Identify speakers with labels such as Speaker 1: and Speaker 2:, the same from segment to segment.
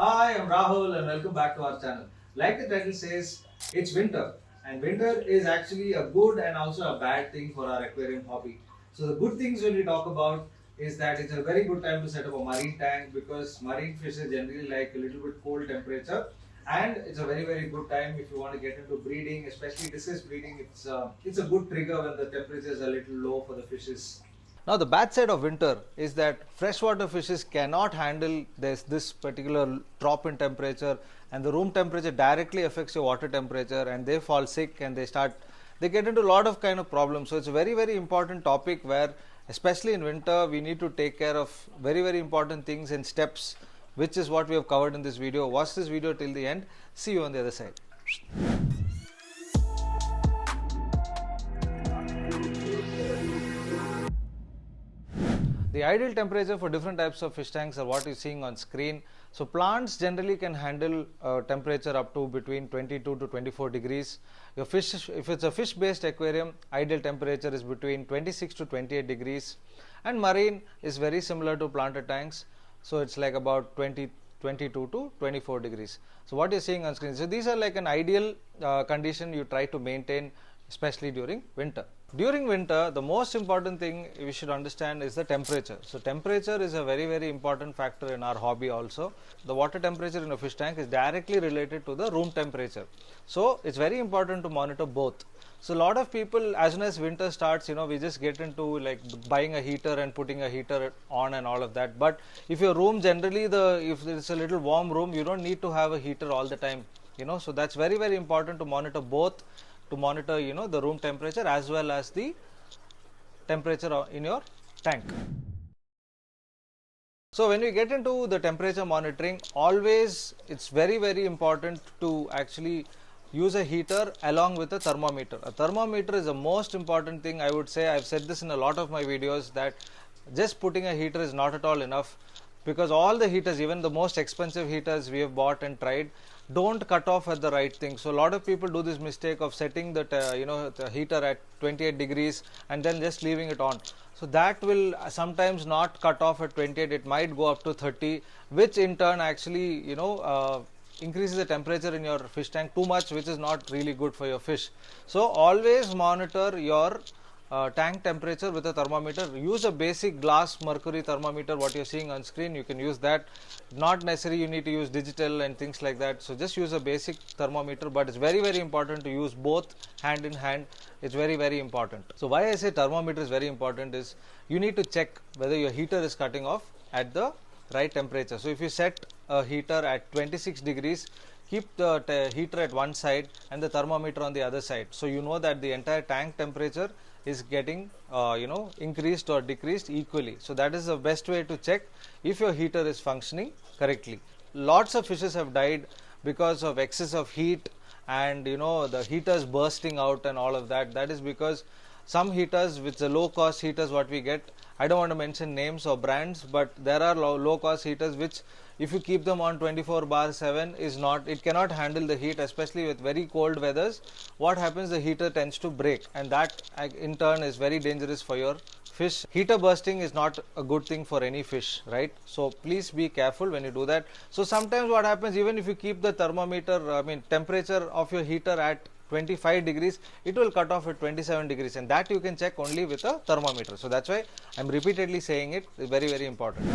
Speaker 1: Hi, I'm Rahul and welcome back to our channel. Like the title says, it's winter, and winter is actually a good and also a bad thing for our aquarium hobby. So the good things when we talk about is that it's a very good time to set up a marine tank because marine fishes generally like a little bit cold temperature, and it's a very good time if you want to get into breeding, especially discus breeding. It's a good trigger when the temperature is a little low for the fishes.
Speaker 2: Now the bad side of winter is that freshwater fishes cannot handle this particular drop in temperature, and the room temperature directly affects your water temperature and they fall sick and they get into a lot of kind of problems. So it's a very important topic where especially in winter we need to take care of very important things and steps, which is what we have covered in this video. Watch this video till the end. See you on the other side. The ideal temperature for different types of fish tanks are what you're seeing on screen. So plants generally can handle temperature up to between 22 to 24 degrees. Your fish, if it's a fish-based aquarium, ideal temperature is between 26 to 28 degrees. And marine is very similar to planted tanks. So it's like about 22 to 24 degrees. So what you're seeing on screen. So these are like an ideal condition you try to maintain, especially during winter. During winter, the most important thing we should understand is the temperature. So temperature is a very important factor in our hobby also. The water temperature in a fish tank is directly related to the room temperature. So it's very important to monitor both. So a lot of people, as soon as winter starts, we just get into like buying a heater and putting a heater on and all of that. But if your room generally, if it's a little warm room, you don't need to have a heater all the time. So that's very important to monitor both. To monitor the room temperature as well as the temperature in your tank. So when we get into the temperature monitoring, always it's very important to actually use a heater along with a thermometer. A thermometer is the most important thing, I would say. I've said this in a lot of my videos that just putting a heater is not at all enough, because all the heaters, even the most expensive heaters we have bought and tried, don't cut off at the right thing. So a lot of people do this mistake of setting that the heater at 28 degrees and then just leaving it on. So that will sometimes not cut off at 28. It might go up to 30, which in turn actually increases the temperature in your fish tank too much, which is not really good for your fish. So always monitor your tank temperature with a thermometer. Use a basic glass mercury thermometer, what you're seeing on screen. You can use that. Not necessary you need to use digital and things like that. So just use a basic thermometer, but it's very important to use both hand in hand. It's very important. So why I say thermometer is very important is you need to check whether your heater is cutting off at the right temperature. So if you set a heater at 26 degrees, keep the heater at one side and the thermometer on the other side. So you know that the entire tank temperature is getting increased or decreased equally. So that is the best way to check if your heater is functioning correctly. Lots of fishes have died because of excess of heat and the heaters bursting out and all of that. That is because some heaters, which are low cost heaters what we get, I don't want to mention names or brands, but there are low cost heaters which if you keep them on 24/7 it cannot handle the heat, especially with very cold weathers. What happens, the heater tends to break, and that in turn is very dangerous for your fish. Heater bursting is not a good thing for any fish, right? So please be careful when you do that. So sometimes what happens, even if you keep the temperature of your heater at 25 degrees, it will cut off at 27 degrees, and that you can check only with a thermometer. So that's why I'm repeatedly saying it is very important.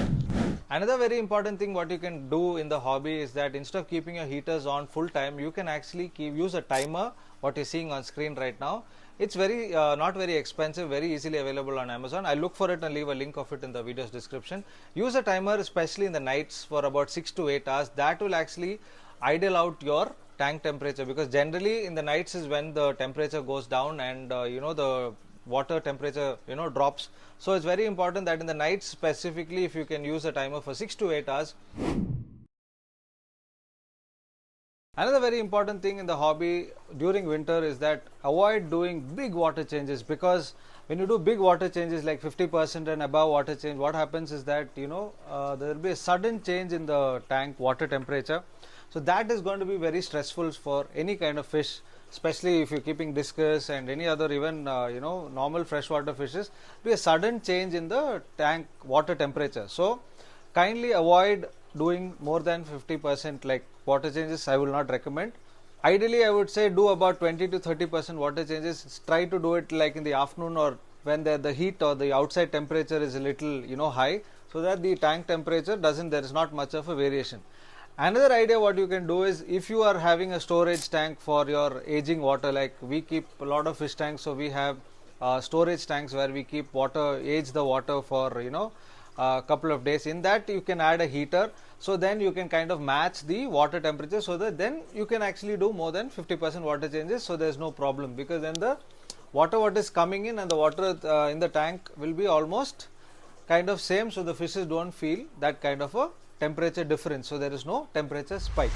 Speaker 2: Another very important thing what you can do in the hobby is that instead of keeping your heaters on full time, you can actually use a timer, what you're seeing on screen right now. It's very not very expensive, very easily available on Amazon. I'll look for it and leave a link of it in the video's description. Use a timer especially in the nights for about 6 to 8 hours. That will actually idle out your tank temperature, because generally in the nights is when the temperature goes down and the water temperature drops. So it's very important that in the night specifically, if you can use a timer for 6 to 8 hours. Another very important thing in the hobby during winter is that avoid doing big water changes, because when you do big water changes like 50% and above water change, what happens is that there will be a sudden change in the tank water temperature. So that is going to be very stressful for any kind of fish, especially if you're keeping discus and any other even normal freshwater fishes. Be a sudden change in the tank water temperature. So kindly avoid doing more than 50% like water changes, I will not recommend. Ideally, I would say do about 20 to 30% water changes. Try to do it like in the afternoon or when the heat or the outside temperature is a little high, so that the tank temperature there is not much of a variation. Another idea what you can do is, if you are having a storage tank for your aging water, like we keep a lot of fish tanks, so we have storage tanks where we keep water, age the water for a couple of days. In that you can add a heater, so then you can kind of match the water temperature, so that then you can actually do more than 50% water changes, so there's no problem, because then the water what is coming in and the water in the tank will be almost kind of same, so the fishes don't feel that kind of a temperature difference, so there is no temperature spike.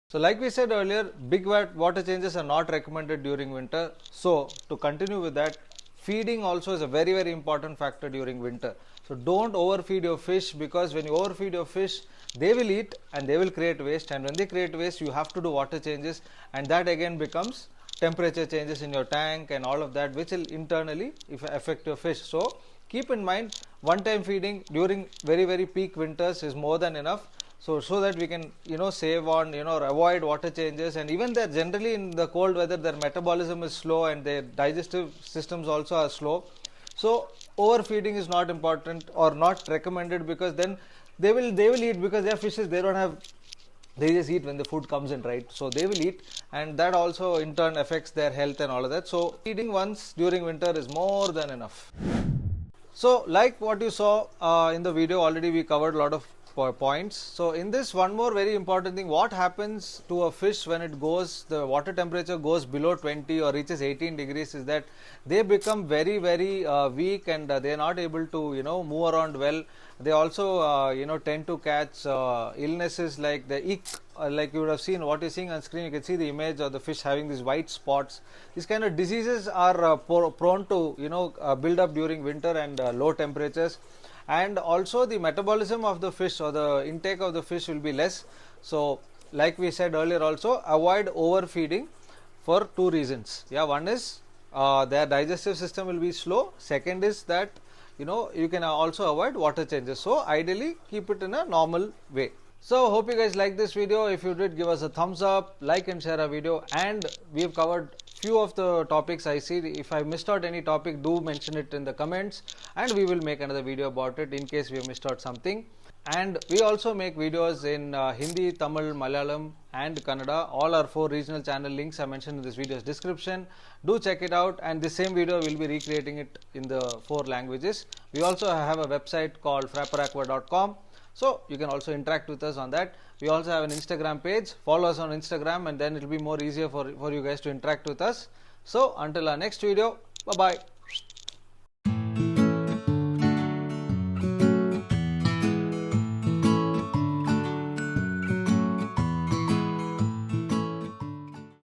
Speaker 2: So like we said earlier, big water changes are not recommended during winter. So to continue with that, feeding also is a very, very important factor during winter. So don't overfeed your fish, because when you overfeed your fish, they will eat and they will create waste, and when they create waste, you have to do water changes, and that again becomes temperature changes in your tank and all of that, which will internally affect your fish. So keep in mind, one time feeding during very, very peak winters is more than enough, so that we can save on avoid water changes. And even that generally in the cold weather, their metabolism is slow and their digestive systems also are slow, so overfeeding is not important or not recommended, because then they will eat, because they are fishes, they just eat when the food comes in, right? So they will eat, and that also in turn affects their health and all of that. So feeding once during winter is more than enough. So like what you saw in the video, already we covered a lot of points. So in this, one more very important thing, what happens to a fish when the water temperature goes below 20 or reaches 18 degrees, is that they become very, very weak, and they are not able to move around well. They also tend to catch illnesses like the ick, like you would have seen what you're seeing on screen. You can see the image of the fish having these white spots. These kind of diseases are prone to build up during winter and low temperatures. And also the metabolism of the fish or the intake of the fish will be less. So like we said earlier, also avoid overfeeding for two reasons. One is their digestive system will be slow. Second is that you can also avoid water changes. So ideally keep it in a normal way. So hope you guys like this video. If you did, give us a thumbs up, like and share our video. And we have covered few of the topics I see. If I missed out any topic, do mention it in the comments, and we will make another video about it in case we have missed out something. And we also make videos in Hindi, Tamil, Malayalam and Kannada. All our 4 regional channel links are mentioned in this video's description. Do check it out, and the same video will be recreating it in the 4 languages. We also have a website called Fwrapperaqua.com. So you can also interact with us on that. We also have an Instagram page. Follow us on Instagram, and then it will be more easier for you guys to interact with us. So until our next video, bye bye.